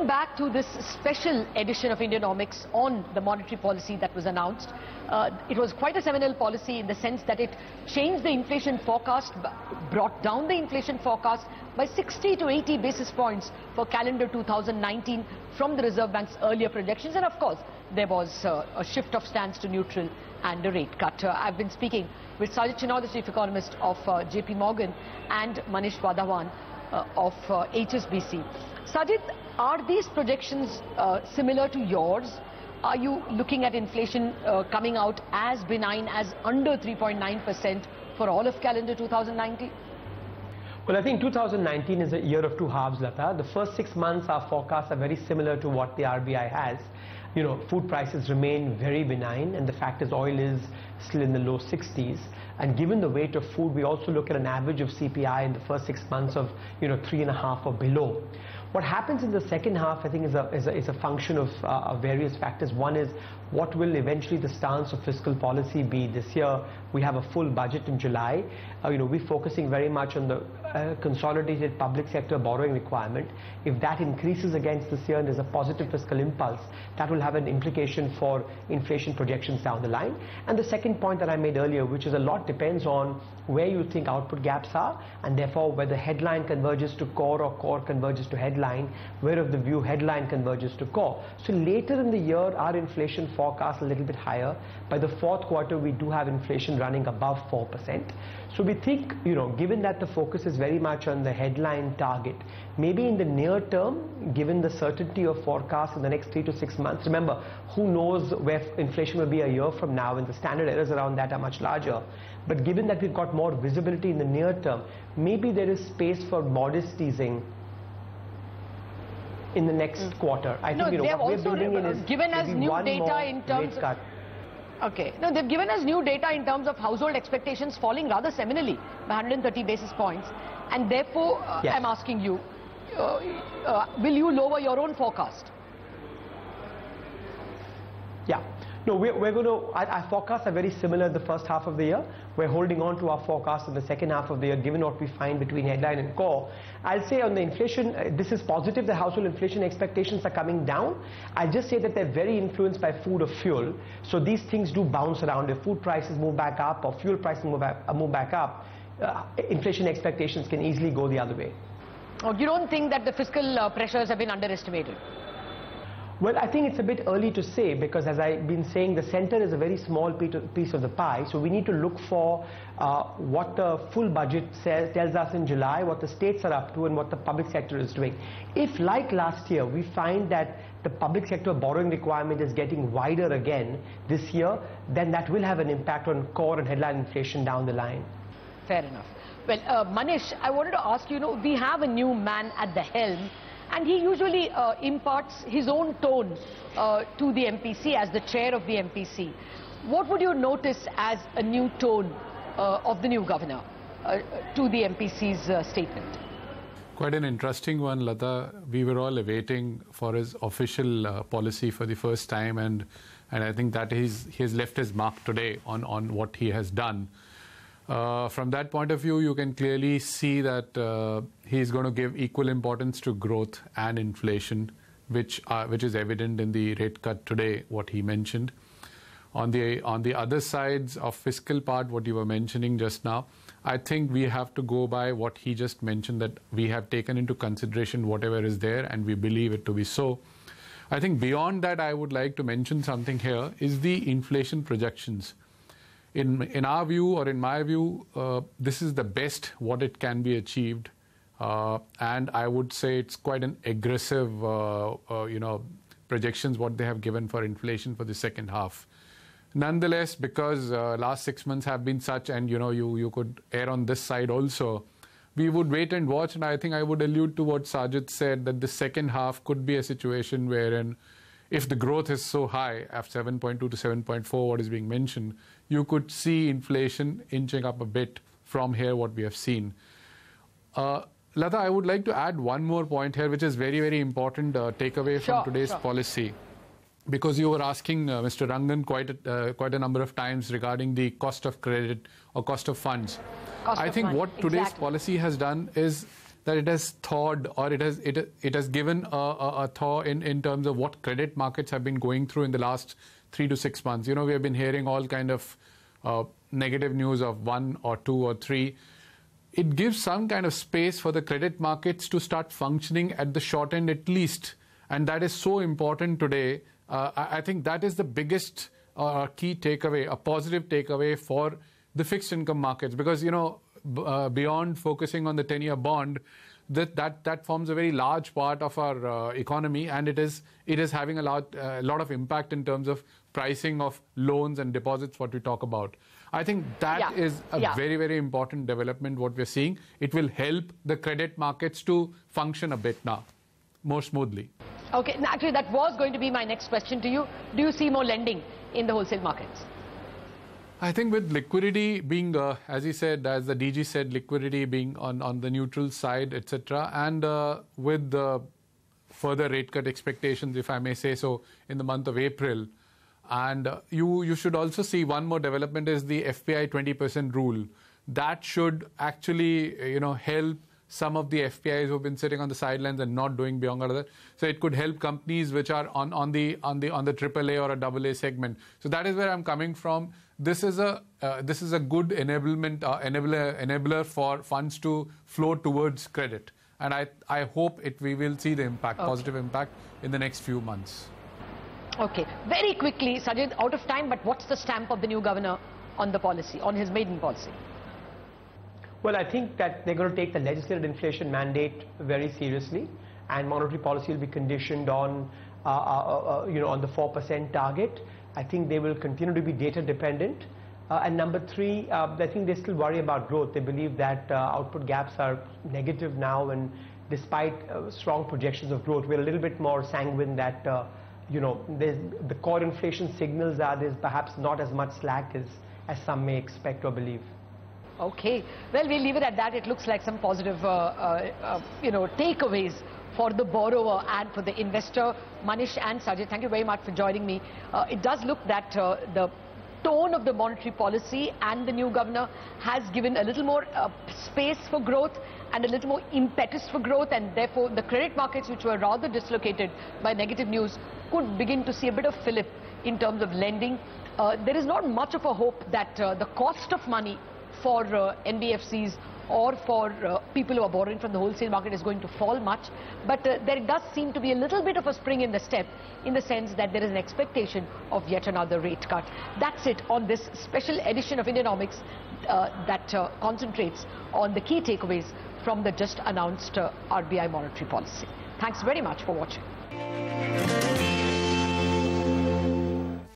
Coming back to this special edition of Indianomics on the monetary policy that was announced, it was quite a seminal policy in the sense that it changed the inflation forecast, brought down the inflation forecast by 60 to 80 basis points for calendar 2019 from the Reserve Bank's earlier projections. And of course, there was a shift of stance to neutral and a rate cut. I've been speaking with Sajid Chinaw, the chief economist of JP Morgan, and Manish Wadhawan of HSBC. Sajid, are these projections similar to yours? Are you looking at inflation coming out as benign as under 3.9% for all of calendar 2019? Well, I think 2019 is a year of two halves, Lata. The first 6 months, our forecasts are very similar to what the RBI has. You know, food prices remain very benign, and the fact is oil is still in the low 60s. And given the weight of food, we also look at an average of CPI in the first 6 months of, 3.5 or below. What happens in the second half, I think, is a function of various factors. One is, what will eventually the stance of fiscal policy be this year? We have a full budget in July. We're focusing very much on the consolidated public sector borrowing requirement. If that increases against this year and there's a positive fiscal impulse, that will have an implication for inflation projections down the line. And the second point that I made earlier, which is a lot depends on where you think output gaps are, and therefore whether headline converges to core or core converges to headline, where of the view headline converges to core. So later in the year, our inflation forecast a little bit higher. By the fourth quarter, we do have inflation running above 4%. So we think, given that the focus is very much on the headline target, maybe in the near term, given the certainty of forecast in the next 3 to 6 months, remember, who knows where inflation will be a year from now, and the standard errors around that are much larger. But given that we've got more visibility in the near term, maybe there is space for modest easing in the next quarter. I think, they have what also we're building in is given us new data in terms of... Okay. No, they've given us new data in terms of household expectations falling rather seminally by 130 basis points. And therefore, yes. I'm asking you, will you lower your own forecast? Yeah. No, we're going to, our forecasts are very similar in the first half of the year. We're holding on to our forecast in the second half of the year, given what we find between headline and core. I'll say on the inflation, this is positive. The household inflation expectations are coming down. I'll just say that they're very influenced by food or fuel. So these things do bounce around. If food prices move back up or fuel prices move back up, inflation expectations can easily go the other way. Oh, you don't think that the fiscal pressures have been underestimated? Well, I think it's a bit early to say, because as I've been saying, the center is a very small piece of the pie. So we need to look for what the full budget tells us in July, what the states are up to, and what the public sector is doing. If, like last year, we find that the public sector borrowing requirement is getting wider again this year, then that will have an impact on core and headline inflation down the line. Fair enough. Well, Manish, I wanted to ask you, we have a new man at the helm, and he usually imparts his own tone to the MPC as the chair of the MPC. What would you notice as a new tone of the new governor to the MPC's statement? Quite an interesting one, Lata. We were all awaiting for his official policy for the first time, and I think that he has left his mark today on what he has done. From that point of view, you can clearly see that he's going to give equal importance to growth and inflation, which is evident in the rate cut today, what he mentioned. On the other sides of fiscal part, what you were mentioning just now, I think we have to go by what he just mentioned, that we have taken into consideration whatever is there, and we believe it to be so. I think beyond that, I would like to mention something here, is the inflation projections. In our view, or in my view, this is the best what it can be achieved, and I would say it's quite an aggressive, projections what they have given for inflation for the second half. Nonetheless, because last 6 months have been such, and you could err on this side also, we would wait and watch, and I think I would allude to what Sajid said, that the second half could be a situation wherein, if the growth is so high, at 7.2 to 7.4, what is being mentioned, you could see inflation inching up a bit from here, what we have seen. Lata, I would like to add one more point here, which is very, very important takeaway from today's policy. Because you were asking Mr. Rangan quite a number of times regarding the cost of credit or cost of funds. I think what today's policy has done is that it has thawed, or it has given a thaw in terms of what credit markets have been going through in the last 3 to 6 months. We have been hearing all kind of negative news of 1 or 2 or 3. It gives some kind of space for the credit markets to start functioning at the short end at least. And that is so important today. I think that is the biggest key takeaway, a positive takeaway for the fixed income markets. Because, beyond focusing on the 10-year bond, that forms a very large part of our economy, and it is having a lot of impact in terms of pricing of loans and deposits, what we talk about. I think that is a very, very important development, what we're seeing. It will help the credit markets to function a bit now, more smoothly. Okay, actually that was going to be my next question to you. Do you see more lending in the wholesale markets? I think with liquidity being, as he said, as the DG said, liquidity being on the neutral side, etc., and with the further rate cut expectations, if I may say so, in the month of April, and you should also see one more development is the FPI 20% rule. That should actually, help some of the FPIs who've been sitting on the sidelines and not doing beyond that. So it could help companies which are on the AAA or a AA segment. So that is where I'm coming from. This is a good enabler for funds to flow towards credit, and I hope we will see the impact, positive impact, in the next few months. Okay, very quickly, Sajid, out of time, but what's the stamp of the new governor on the policy, on his maiden policy? Well, I think that they're going to take the legislated inflation mandate very seriously, and monetary policy will be conditioned on, on the 4% target. I think they will continue to be data dependent. And number 3, I think they still worry about growth. They believe that output gaps are negative now, and despite strong projections of growth, we're a little bit more sanguine that, the core inflation signals are there's perhaps not as much slack as some may expect or believe. Okay, well, we'll leave it at that. It looks like some positive, takeaways for the borrower and for the investor. Manish and Sajid, thank you very much for joining me. It does look that the tone of the monetary policy and the new governor has given a little more space for growth and a little more impetus for growth, and therefore the credit markets, which were rather dislocated by negative news, could begin to see a bit of fillip in terms of lending. There is not much of a hope that the cost of money for NBFCs or for people who are borrowing from the wholesale market is going to fall much, but there does seem to be a little bit of a spring in the step, in the sense that there is an expectation of yet another rate cut. That's it on this special edition of Indianomics that concentrates on the key takeaways from the just announced RBI monetary policy. Thanks very much for watching.